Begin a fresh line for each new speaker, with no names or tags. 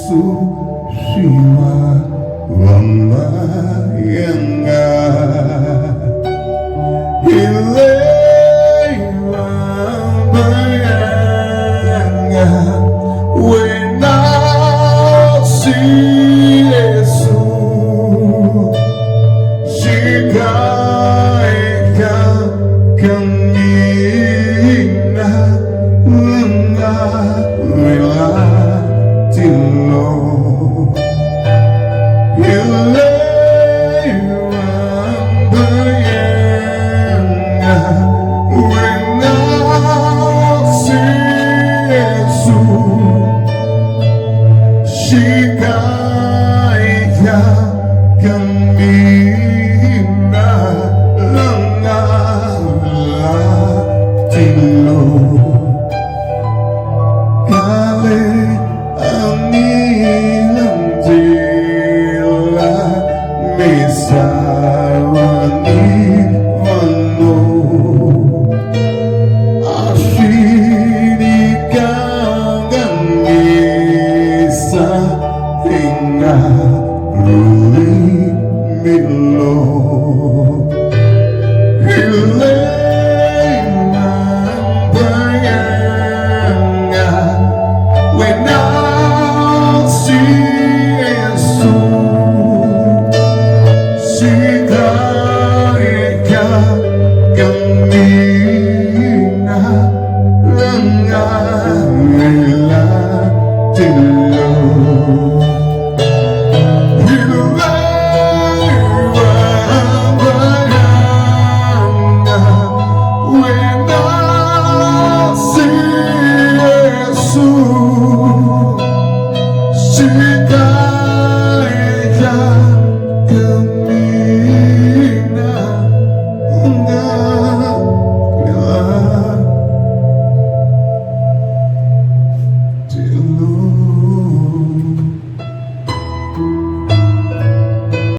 Yesu siwa wamayanga ile wamayanga wena si Yesu shikaika kamina nga wela tilo ile wamayanga wena si Yesu shikaika kamina nga wela tilo kale anilang tila mesawani mano ashiri kagangisa hinga ruli milo ile bayanga when I see Yesu shikaika kamina nga wela tilo ile wabayanga when I see Yesu shikaika